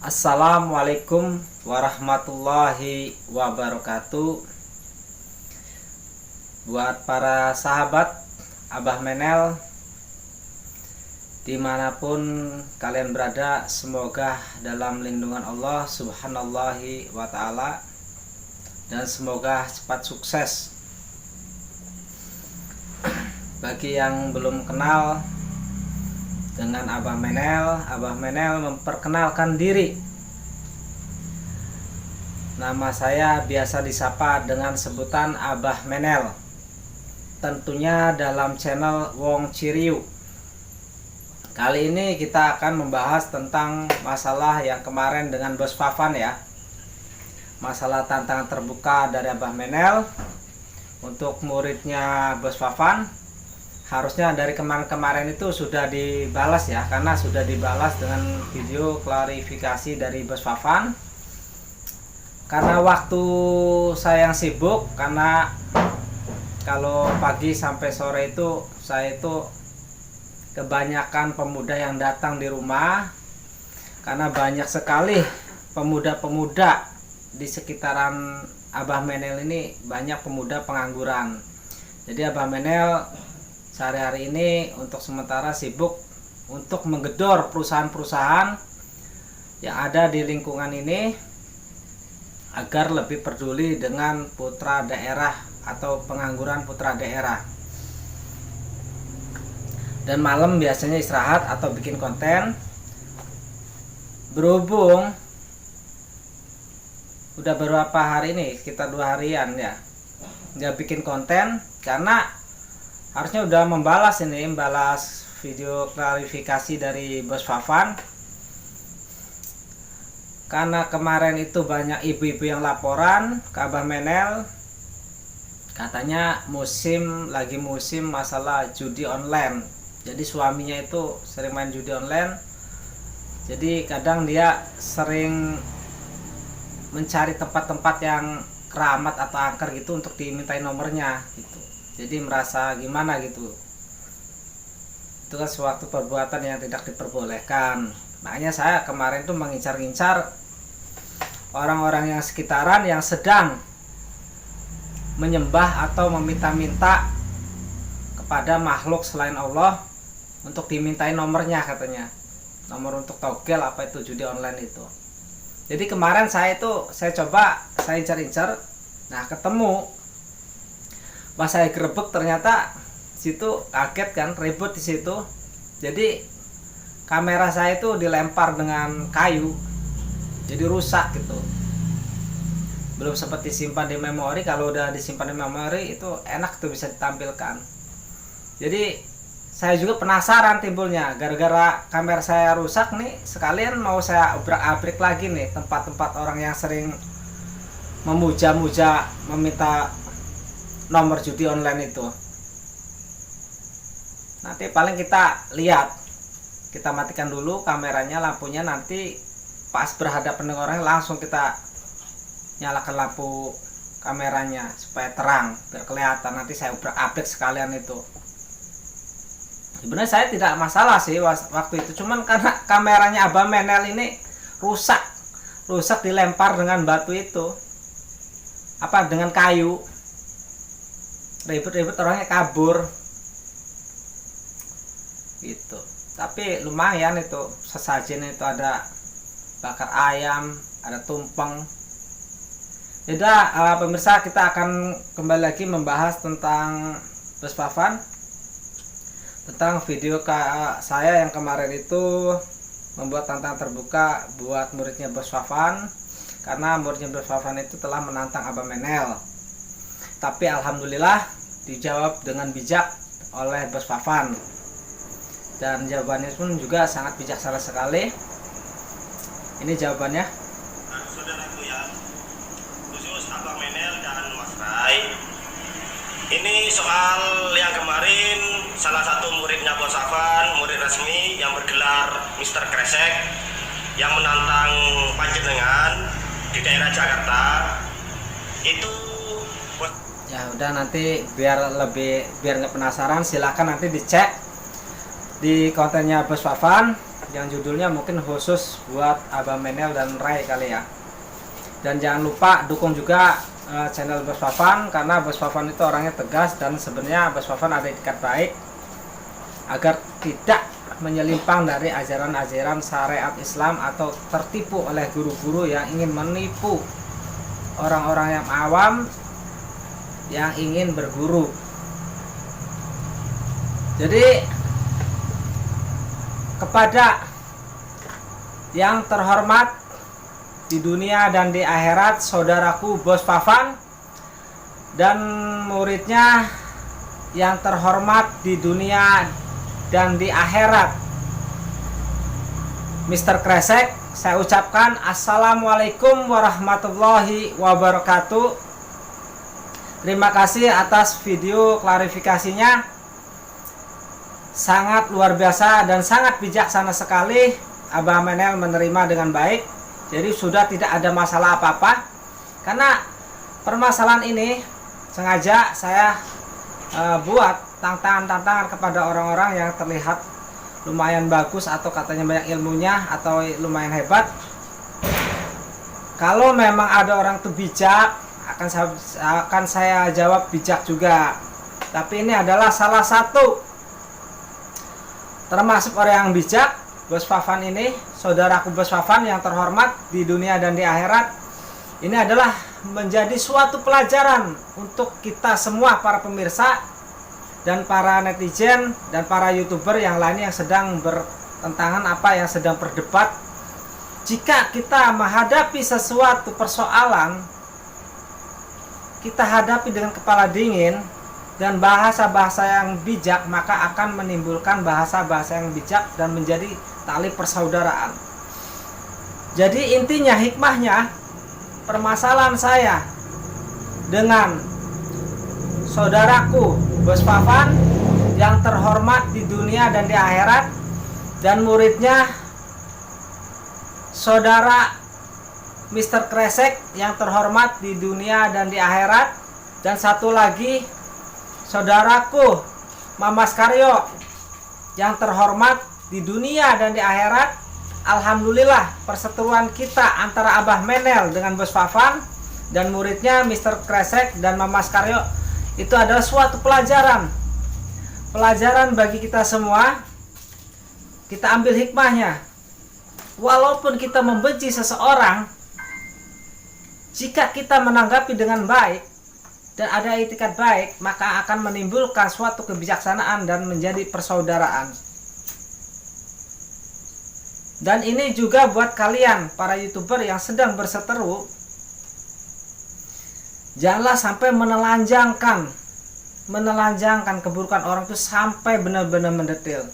Assalamualaikum warahmatullahi wabarakatuh. Buat para sahabat Abah Menel dimanapun kalian berada, semoga dalam lindungan Allah subhanallahi wa ta'ala, dan semoga cepat sukses. Bagi yang belum kenal dengan Abah Menel memperkenalkan diri. Nama saya biasa disapa dengan sebutan Abah Menel. Tentunya dalam channel Wong Ciriu. Kali ini kita akan membahas tentang masalah yang kemarin dengan Bos Fafan ya. Masalah tantangan terbuka dari Abah Menel untuk muridnya Bos Fafan. Harusnya dari kemarin-kemarin itu sudah dibalas ya, karena sudah dibalas dengan video klarifikasi dari Bos Fafan. Karena waktu saya yang sibuk, karena kalau pagi sampai sore itu saya itu kebanyakan pemuda yang datang di rumah, karena banyak sekali pemuda-pemuda di sekitaran Abah Menel ini, banyak pemuda pengangguran. Jadi Abah Menel sehari-hari ini untuk sementara sibuk untuk menggedor perusahaan-perusahaan yang ada di lingkungan ini agar lebih peduli dengan putra daerah atau pengangguran putra daerah. Dan malam biasanya istirahat atau bikin konten. Berhubung udah beberapa hari ini, sekitar 2 harian ya, nggak bikin konten karena harusnya udah membalas video klarifikasi dari Bos Fafan. Karena kemarin itu banyak ibu-ibu yang laporan ke Abah Menel, katanya lagi musim masalah judi online. Jadi suaminya itu sering main judi online. Jadi kadang dia sering mencari tempat-tempat yang keramat atau angker gitu untuk dimintai nomornya gitu. Jadi merasa gimana gitu. Itu kan suatu perbuatan yang tidak diperbolehkan. Makanya saya kemarin tuh mengincar-incar orang-orang yang sekitaran yang sedang menyembah atau meminta-minta kepada makhluk selain Allah untuk dimintai nomornya, katanya. Nomor untuk togel apa itu judi online itu. Jadi kemarin saya incar-incar, nah ketemu. Pas saya gerebek ternyata situ kaget kan, ribut di situ. Jadi kamera saya itu dilempar dengan kayu, jadi rusak gitu. Belum sempat disimpan di memori. Kalau udah disimpan di memori itu enak tuh, bisa ditampilkan. Jadi saya juga penasaran timbulnya, gara-gara kamera saya rusak nih, sekalian mau saya obrak-abrik lagi nih tempat-tempat orang yang sering memuja-muja meminta nomor judi online itu. Nanti paling kita lihat, kita matikan dulu kameranya, lampunya, nanti pas berhadapan dengan orangnya langsung kita nyalakan lampu kameranya supaya terang, biar kelihatan. Nanti saya obrak-abrik sekalian itu. Sebenarnya saya tidak masalah sih waktu itu, cuman karena kameranya Abah Menel ini rusak dilempar dengan batu itu, dengan kayu. Ribet-ribet orangnya kabur gitu. Tapi lumayan itu sesajen, itu ada bakar ayam, ada tumpeng. Jadi pemirsa, kita akan kembali lagi membahas tentang Bos Fafan, tentang video saya yang kemarin itu membuat tantangan terbuka buat muridnya Bos Fafan, karena muridnya Bos Fafan itu telah menantang Abah Menel. Tapi alhamdulillah dijawab dengan bijak oleh Bos Fafan, dan jawabannya pun juga sangat bijaksana sekali. Ini jawabannya. Nah, saudaraku ya, khusus Abah Menel dan Mas Rai, ini soal yang kemarin salah satu muridnya Bos Fafan, murid resmi yang bergelar Mr. Kresek, yang menantang panjenengan di daerah Jakarta. Itu Ya udah, nanti biar nggak penasaran, silakan nanti dicek di kontennya Bos Fafan yang judulnya mungkin khusus buat Abah Menel dan Ray kali ya. Dan jangan lupa dukung juga channel Bos Fafan, karena Bos Fafan itu orangnya tegas dan sebenarnya Bos Fafan ada etikat baik agar tidak menyelimpang dari ajaran-ajaran syariat Islam atau tertipu oleh guru-guru yang ingin menipu orang-orang yang awam yang ingin berguru. Jadi kepada yang terhormat di dunia dan di akhirat, saudaraku Bos Fafan dan muridnya yang terhormat di dunia dan di akhirat, Mr. Kresek, saya ucapkan Assalamualaikum warahmatullahi wabarakatuh. Terima kasih atas video klarifikasinya, sangat luar biasa dan sangat bijaksana sekali. Abah Menel menerima dengan baik, jadi sudah tidak ada masalah apa-apa. Karena permasalahan ini sengaja saya buat tantangan kepada orang-orang yang terlihat lumayan bagus atau katanya banyak ilmunya atau lumayan hebat. Kalau memang ada orang itu bijak, akan saya jawab bijak juga. Tapi ini adalah salah satu termasuk orang yang bijak. Bos Fafan ini, saudaraku Bos Fafan yang terhormat di dunia dan di akhirat, ini adalah menjadi suatu pelajaran untuk kita semua para pemirsa dan para netizen dan para YouTuber yang lainnya yang sedang bertentangan yang sedang berdebat. Jika kita menghadapi sesuatu persoalan, kita hadapi dengan kepala dingin dan bahasa-bahasa yang bijak, maka akan menimbulkan bahasa-bahasa yang bijak dan menjadi tali persaudaraan. Jadi intinya, hikmahnya, permasalahan saya dengan saudaraku Bos Fafan yang terhormat di dunia dan di akhirat, dan muridnya saudara Mr. Kresek yang terhormat di dunia dan di akhirat, dan satu lagi saudaraku Mamas Karyo yang terhormat di dunia dan di akhirat. Alhamdulillah, perseteruan kita antara Abah Menel dengan Bos Fafan dan muridnya Mr. Kresek dan Mamas Karyo itu adalah suatu pelajaran bagi kita semua. Kita ambil hikmahnya. Walaupun kita membenci seseorang, jika kita menanggapi dengan baik dan ada etikat baik, maka akan menimbulkan suatu kebijaksanaan dan menjadi persaudaraan. Dan ini juga buat kalian para YouTuber yang sedang berseteru, janganlah sampai menelanjangkan keburukan orang itu sampai benar-benar mendetail.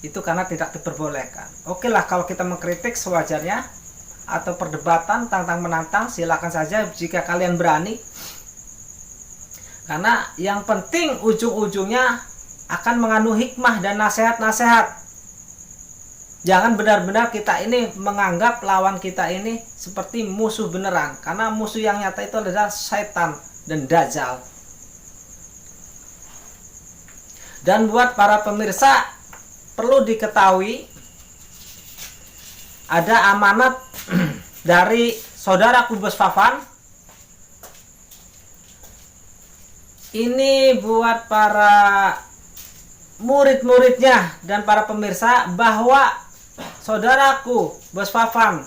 Itu karena tidak diperbolehkan. Oke lah, kalau kita mengkritik sewajarnya, atau perdebatan tantang menantang, silakan saja jika kalian berani. Karena yang penting ujung-ujungnya akan mengandung hikmah dan nasihat-nasihat. Jangan benar-benar kita ini menganggap lawan kita ini seperti musuh beneran, karena musuh yang nyata itu adalah setan dan dajjal. Dan buat para pemirsa, perlu diketahui ada amanat dari saudaraku Bos Fafan. Ini buat para murid-muridnya dan para pemirsa, bahwa saudaraku Bos Fafan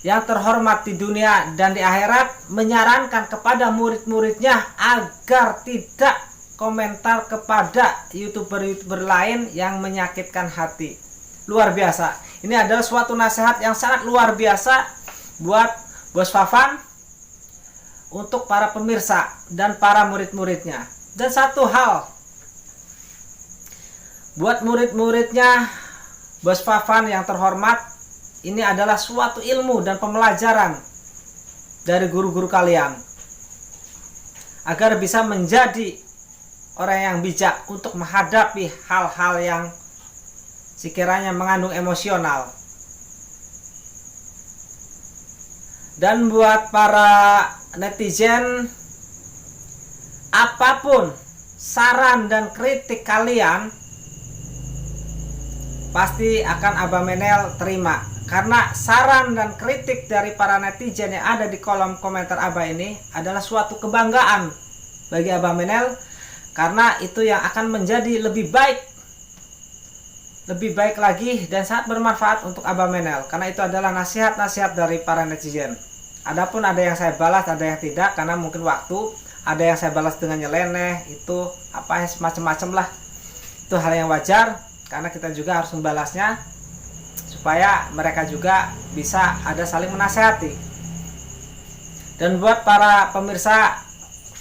yang terhormat di dunia dan di akhirat menyarankan kepada murid-muridnya agar tidak komentar kepada YouTuber-YouTuber lain yang menyakitkan hati. Luar biasa. Ini adalah suatu nasihat yang sangat luar biasa buat Bos Fafan untuk para pemirsa dan para murid-muridnya. Dan satu hal, buat murid-muridnya Bos Fafan yang terhormat, ini adalah suatu ilmu dan pembelajaran dari guru-guru kalian agar bisa menjadi orang yang bijak untuk menghadapi hal-hal yang sekiranya mengandung emosional. Dan buat para netizen, apapun saran dan kritik kalian, pasti akan Abah Menel terima. Karena saran dan kritik dari para netizen yang ada di kolom komentar Abah ini adalah suatu kebanggaan bagi Abah Menel, karena itu yang akan menjadi lebih baik lagi dan sangat bermanfaat untuk Abah Menel, karena itu adalah nasihat-nasihat dari para netizen. Adapun ada yang saya balas, ada yang tidak, karena mungkin waktu. Ada yang saya balas dengan nyeleneh, itu apa ya, semacam-macam lah. Itu hal yang wajar, karena kita juga harus membalasnya supaya mereka juga bisa ada saling menasehati. Dan buat para pemirsa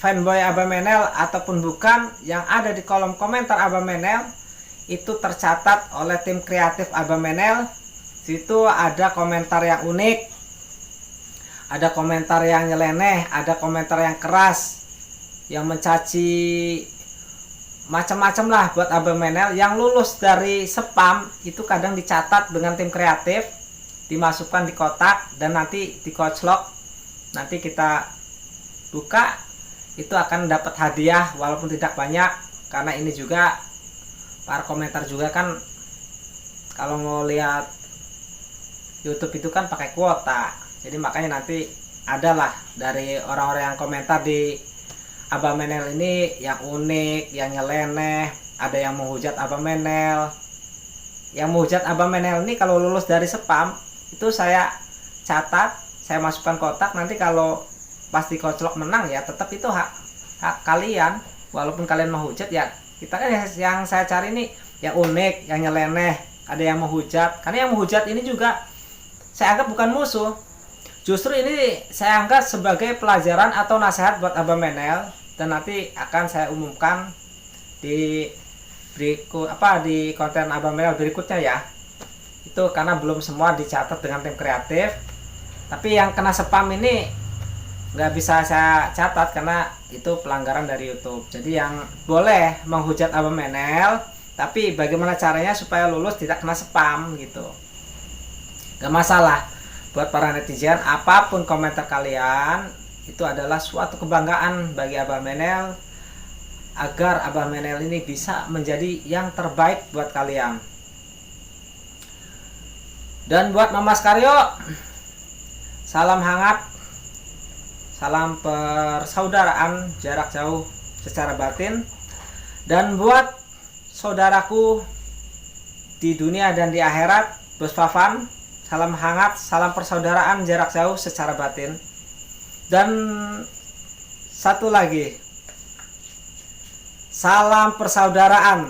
fanboy Abah Menel ataupun bukan yang ada di kolom komentar Abah Menel, itu tercatat oleh tim kreatif Abah Menel. Situ ada komentar yang unik, ada komentar yang nyeleneh, ada komentar yang keras, yang mencaci macam-macam lah buat Abah Menel. Yang lulus dari spam itu kadang dicatat dengan tim kreatif, dimasukkan di kotak dan nanti dikoclok. Nanti kita buka, itu akan dapat hadiah walaupun tidak banyak, karena ini juga para komentar juga kan kalau mau lihat YouTube itu kan pakai kuota. Jadi makanya nanti adalah dari orang-orang yang komentar di Abah Menel ini yang unik, yang nyeleneh, ada yang menghujat Abah Menel. Yang menghujat Abah Menel ini kalau lulus dari spam itu saya catat, saya masukkan kotak. Nanti kalau pas dikoclok menang ya tetap itu hak kalian. Walaupun kalian menghujat ya, kita kan yang saya cari ini yang unik, yang nyeleneh, ada yang menghujat. Karena yang menghujat ini juga saya anggap bukan musuh. Justru ini saya anggap sebagai pelajaran atau nasihat buat Abah Menel, dan nanti akan saya umumkan di di konten Abah Menel berikutnya ya. Itu karena belum semua dicatat dengan tim kreatif. Tapi yang kena spam ini nggak bisa saya catat karena itu pelanggaran dari YouTube. Jadi yang boleh menghujat Abah Menel, tapi bagaimana caranya supaya lulus tidak kena spam gitu. Gak masalah. Buat para netizen, apapun komentar kalian, itu adalah suatu kebanggaan bagi Abah Menel, agar Abah Menel ini bisa menjadi yang terbaik buat kalian. Dan buat Mama Karyo, salam hangat, salam persaudaraan jarak jauh secara batin. Dan buat saudaraku di dunia dan di akhirat, Bos Fafan, salam hangat, salam persaudaraan jarak jauh secara batin. Dan satu lagi, salam persaudaraan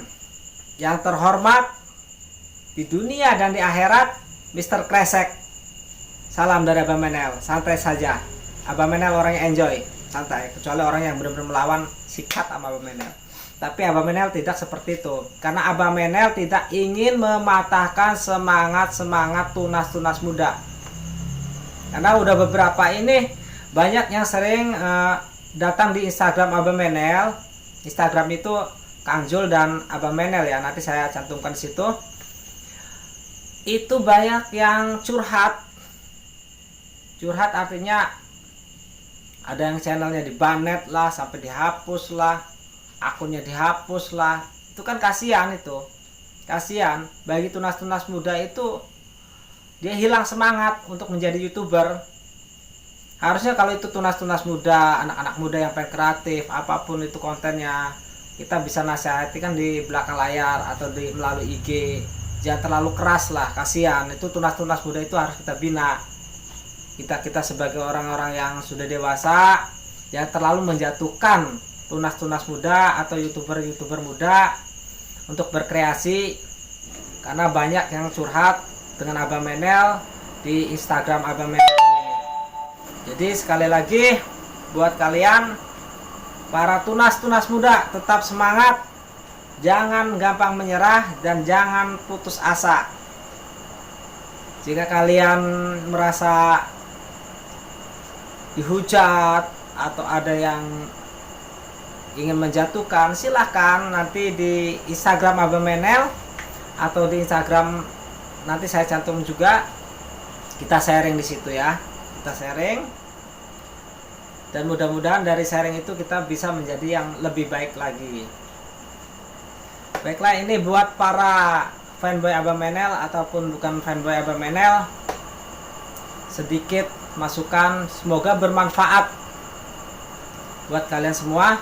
yang terhormat di dunia dan di akhirat, Mr. Kresek. Salam dari Abah Menel, santai saja. Abah Menel orang yang enjoy, santai. Kecuali orang yang benar-benar melawan, sikat sama Abah Menel. Tapi Abah Menel tidak seperti itu, karena Abah Menel tidak ingin mematahkan semangat tunas-tunas muda. Karena udah beberapa ini banyak yang sering datang di Instagram Abah Menel. Instagram itu Kang Jul dan Abah Menel ya, nanti saya cantumkan di situ. Itu banyak yang curhat artinya ada yang channelnya dibanet lah, sampai dihapus lah, akunnya dihapus lah. Itu kan kasihan, itu kasihan bagi tunas-tunas muda. Itu dia hilang semangat untuk menjadi YouTuber. Harusnya kalau itu tunas-tunas muda, anak-anak muda yang pengen kreatif, apapun itu kontennya, kita bisa nasihati kan di belakang layar atau melalui IG. Jangan terlalu keras lah, kasihan. Itu tunas-tunas muda itu harus kita bina. Kita sebagai orang-orang yang sudah dewasa, jangan terlalu menjatuhkan tunas-tunas muda atau YouTuber muda untuk berkreasi. Karena banyak yang curhat dengan Abah Menel di Instagram Abah Menel. Jadi sekali lagi buat kalian para tunas-tunas muda, tetap semangat, jangan gampang menyerah dan jangan putus asa. Jika kalian merasa dihujat atau ada yang ingin menjatuhkan, silahkan nanti di Instagram Abah Menel atau di Instagram nanti saya cantum juga, kita sharing di situ ya. Kita sharing, dan mudah-mudahan dari sharing itu kita bisa menjadi yang lebih baik lagi. Baiklah, ini buat para fanboy Abah Menel ataupun bukan fanboy Abah Menel, sedikit masukan semoga bermanfaat buat kalian semua.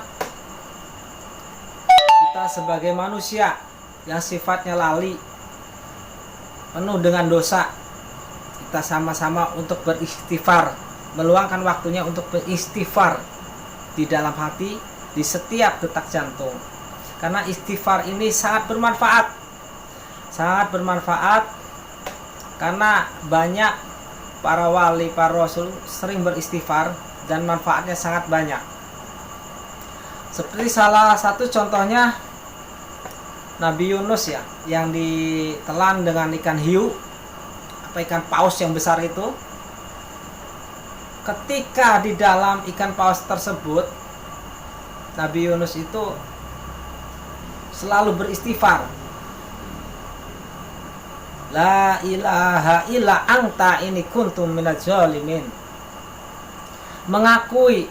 Kita sebagai manusia yang sifatnya lali, penuh dengan dosa, kita sama-sama untuk beristighfar, meluangkan waktunya untuk beristighfar di dalam hati, di setiap detak jantung. Karena istighfar ini sangat bermanfaat. Sangat bermanfaat karena banyak para wali, para rasul sering beristighfar dan manfaatnya sangat banyak. Seperti salah satu contohnya Nabi Yunus ya, yang ditelan dengan ikan hiu, apa ikan paus yang besar itu. Ketika di dalam ikan paus tersebut, Nabi Yunus itu selalu beristighfar. La ilaha illa anta ini kuntum minaz zalimin. Mengakui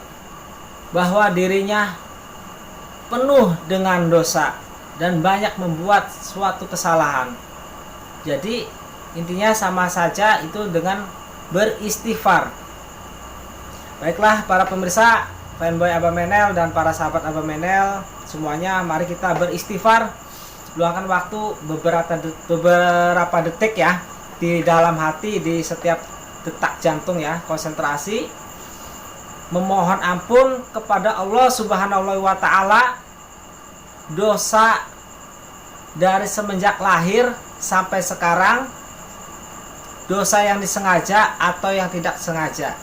bahwa dirinya penuh dengan dosa dan banyak membuat suatu kesalahan. Jadi intinya sama saja itu dengan beristighfar. Baiklah para pemirsa fanboy Abah Menel dan para sahabat Abah Menel semuanya, mari kita beristighfar. Luangkan waktu beberapa detik ya di dalam hati, di setiap detak jantung ya, konsentrasi memohon ampun kepada Allah Subhanahu wa taala dosa dari semenjak lahir sampai sekarang, dosa yang disengaja atau yang tidak sengaja.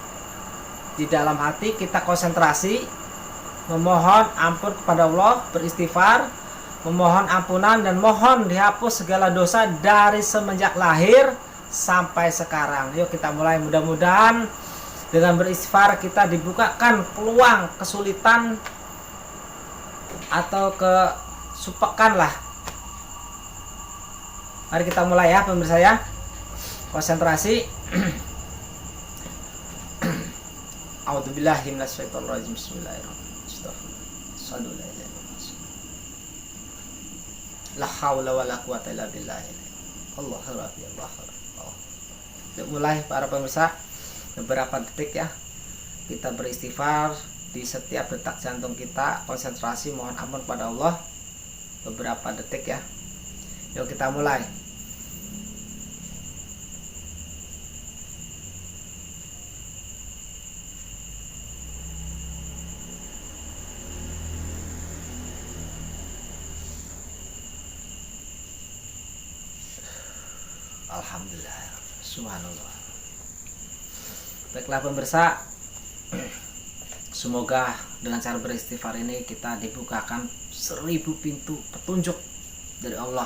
Di dalam hati kita konsentrasi memohon ampun kepada Allah, beristighfar, memohon ampunan dan mohon dihapus segala dosa dari semenjak lahir sampai sekarang. Yuk kita mulai, mudah-mudahan dengan beristighfar kita dibukakan peluang kesulitan atau kesupekan lah. Mari kita mulai ya pemirsa ya. Konsentrasi. A'udzubillahi minasyaitonirrajim. Bismillahirrahmanirrahim. La haula wala quwata illa billah. Allahu rabbi Allahu. Mulai para pemirsa, beberapa detik ya. Kita beristighfar di setiap detak jantung kita, konsentrasi mohon ampun pada Allah. Beberapa detik ya. Yuk kita mulai. Alhamdulillah, subhanallah. Baiklah pemirsa, semoga dengan cara beristighfar ini kita dibukakan 1000 pintu petunjuk dari Allah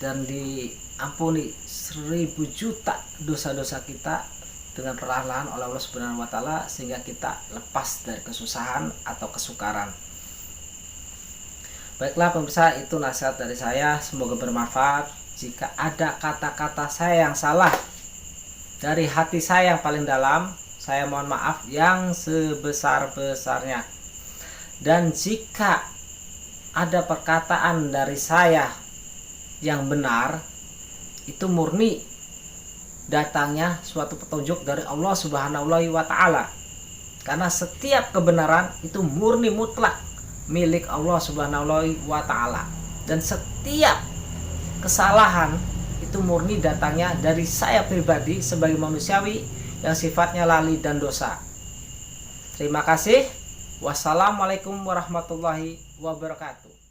dan diampuni 1000 juta dosa-dosa kita dengan perlahan-lahan oleh Allah Subhanahu wa taala, sehingga kita lepas dari kesusahan atau kesukaran. Baiklah pemirsa, itu nasihat dari saya, semoga bermanfaat. Jika ada kata-kata saya yang salah dari hati saya yang paling dalam, saya mohon maaf yang sebesar-besarnya. Dan jika ada perkataan dari saya yang benar, itu murni datangnya suatu petunjuk dari Allah Subhanahu wa taala. Karena setiap kebenaran itu murni mutlak milik Allah Subhanahu wa taala. Dan setiap kesalahan itu murni datangnya dari saya pribadi sebagai manusiawi yang sifatnya lali dan dosa. Terima kasih. Wassalamualaikum warahmatullahi wabarakatuh.